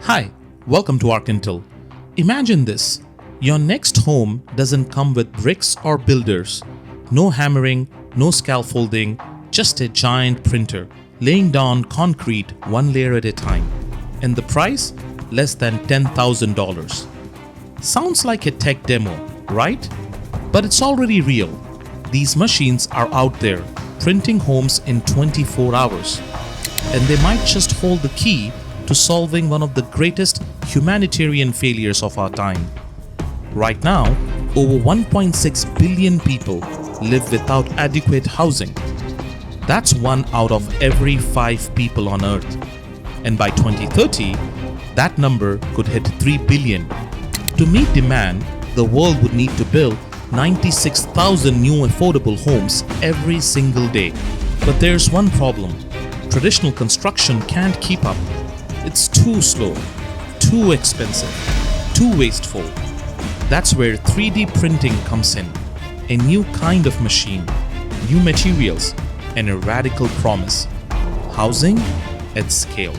Hi, welcome to Arkintel. Imagine this. Your next home doesn't come with bricks or builders. No hammering, no scaffolding, just a giant printer laying down concrete one layer at a time. And the price? Less than $10,000. Sounds like a tech demo, right? But it's already real. These machines are out there, printing homes in 24 hours. And they might just hold the key to solving one of the greatest humanitarian failures of our time. Right now, over 1.6 billion people live without adequate housing. That's 1 out of every 5 people on Earth. And by 2030, that number could hit 3 billion. To meet demand, the world would need to build 96,000 new affordable homes every single day. But there's one problem. Traditional construction can't keep up. It's too slow, too expensive, too wasteful. That's where 3D printing comes in. A new kind of machine, new materials, and a radical promise. Housing at scale.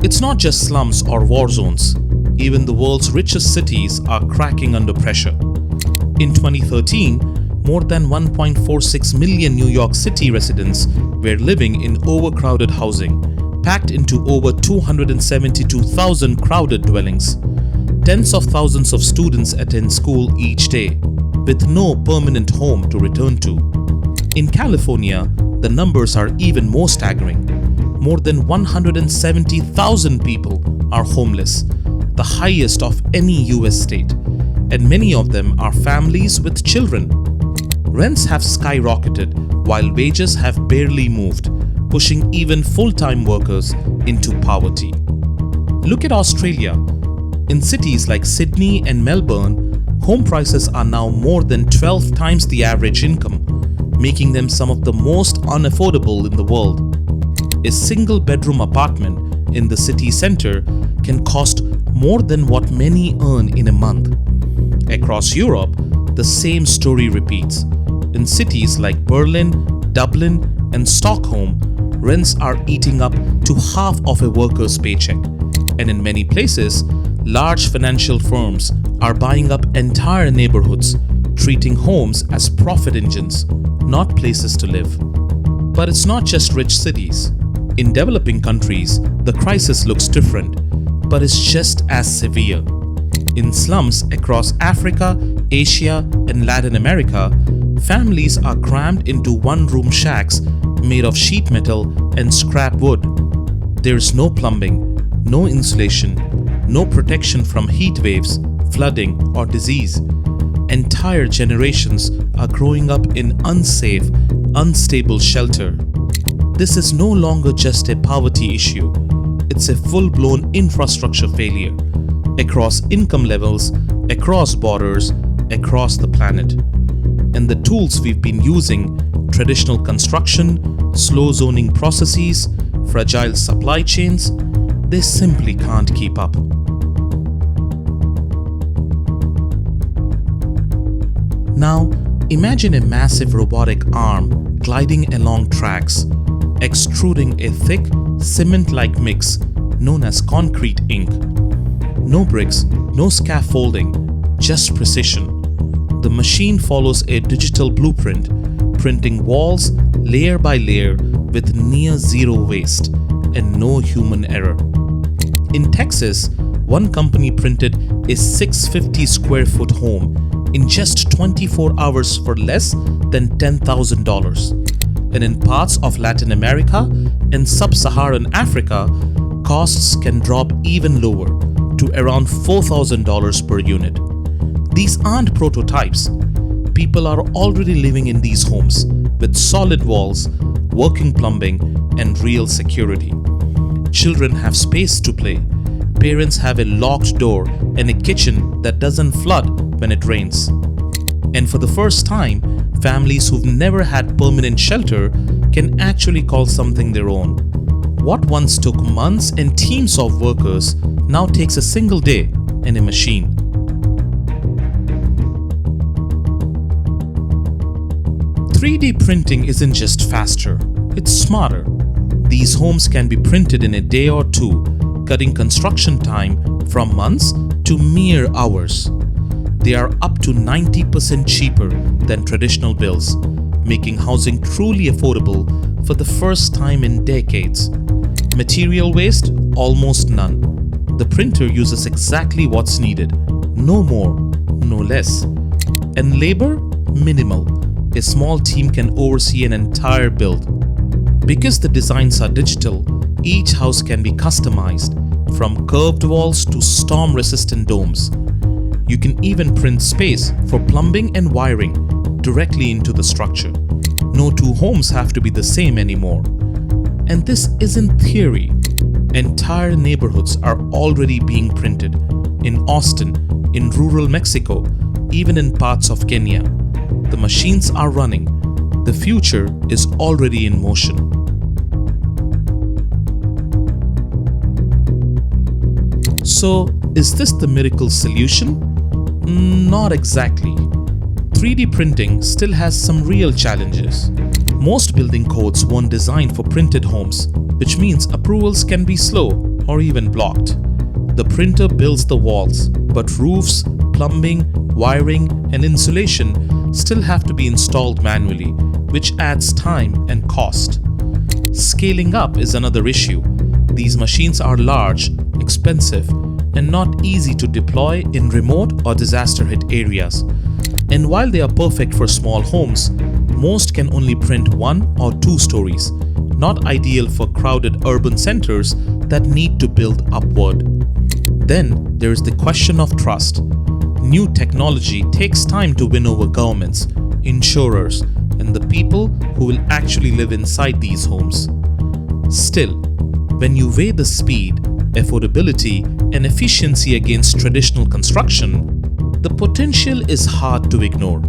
It's not just slums or war zones. Even the world's richest cities are cracking under pressure. In 2013, more than 1.46 million New York City residents were living in overcrowded housing, packed into over 272,000 crowded dwellings. Tens of thousands of students attend school each day, with no permanent home to return to. In California, the numbers are even more staggering. More than 170,000 people are homeless, the highest of any US state, and many of them are families with children. Rents have skyrocketed while wages have barely moved, pushing even full-time workers into poverty. Look at Australia. In cities like Sydney and Melbourne, home prices are now more than 12 times the average income, making them some of the most unaffordable in the world. A single-bedroom apartment in the city center can cost more than what many earn in a month. Across Europe, the same story repeats. In cities like Berlin, Dublin, and Stockholm, rents are eating up to half of a worker's paycheck. And in many places, large financial firms are buying up entire neighborhoods, treating homes as profit engines, not places to live. But it's not just rich cities. In developing countries, the crisis looks different, but is just as severe. In slums across Africa, Asia, and Latin America, families are crammed into one-room shacks made of sheet metal and scrap wood. There's no plumbing, no insulation, no protection from heat waves, flooding, or disease. Entire generations are growing up in unsafe, unstable shelter. This is no longer just a poverty issue. It's a full-blown infrastructure failure across income levels, across borders, across the planet. And the tools we've been using, traditional construction, slow zoning processes, fragile supply chains, they simply can't keep up. Now, imagine a massive robotic arm gliding along tracks, extruding a thick, cement-like mix known as concrete ink. No bricks, no scaffolding, just precision. The machine follows a digital blueprint, printing walls layer by layer with near zero waste and no human error. In Texas, one company printed a 650 square foot home in just 24 hours for less than $10,000. And in parts of Latin America and sub-Saharan Africa, costs can drop even lower to around $4,000 per unit. These aren't prototypes. People are already living in these homes with solid walls, working plumbing, and real security. Children have space to play. Parents have a locked door and a kitchen that doesn't flood when it rains. And for the first time, families who've never had permanent shelter can actually call something their own. What once took months and teams of workers now takes a single day and a machine. 3D printing isn't just faster, it's smarter. These homes can be printed in a day or two, cutting construction time from months to mere hours. They are up to 90% cheaper than traditional builds, making housing truly affordable for the first time in decades. Material waste? Almost none. The printer uses exactly what's needed, no more, no less. And labor? Minimal. A small team can oversee an entire build. Because the designs are digital, each house can be customized, from curved walls to storm-resistant domes. You can even print space for plumbing and wiring directly into the structure. No two homes have to be the same anymore. And this isn't theory. Entire neighborhoods are already being printed in Austin, in rural Mexico, even in parts of Kenya. The machines are running. The future is already in motion. So, is this the miracle solution? Not exactly. 3D printing still has some real challenges. Most building codes weren't designed for printed homes, which means approvals can be slow or even blocked. The printer builds the walls, but roofs, plumbing, wiring, and insulation still have to be installed manually, which adds time and cost. Scaling up is another issue. These machines are large, expensive, and not easy to deploy in remote or disaster-hit areas. And while they are perfect for small homes, most can only print 1 or 2 stories, not ideal for crowded urban centers that need to build upward. Then there is the question of trust. New technology takes time to win over governments, insurers, and the people who will actually live inside these homes. Still, when you weigh the speed, affordability, and efficiency against traditional construction, the potential is hard to ignore.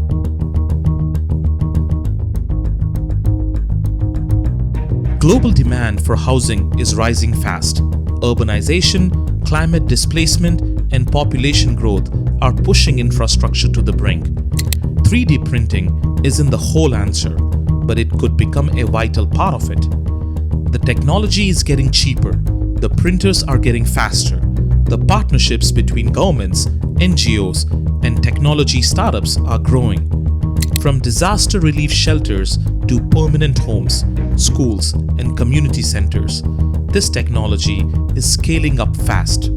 Global demand for housing is rising fast. Urbanization, climate displacement, and population growth are pushing infrastructure to the brink. 3D printing isn't the whole answer, but it could become a vital part of it. The technology is getting cheaper. The printers are getting faster. The partnerships between governments, NGOs, and technology startups are growing. From disaster relief shelters to permanent homes, schools, and community centers, this technology is scaling up fast.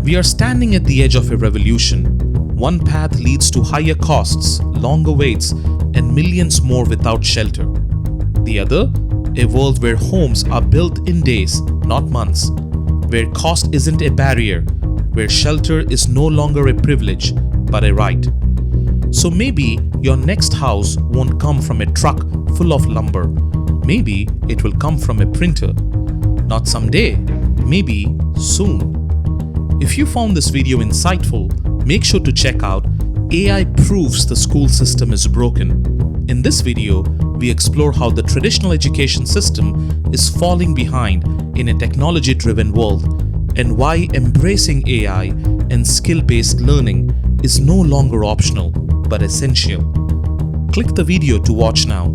We are standing at the edge of a revolution. One path leads to higher costs, longer waits, and millions more without shelter. The other, a world where homes are built in days, not months, where cost isn't a barrier, where shelter is no longer a privilege, but a right. So maybe your next house won't come from a truck full of lumber. Maybe it will come from a printer. Not someday, maybe soon. If you found this video insightful, make sure to check out AI Proves the School System is Broken. In this video, we explore how the traditional education system is falling behind in a technology-driven world and why embracing AI and skill-based learning is no longer optional but essential. Click the video to watch now.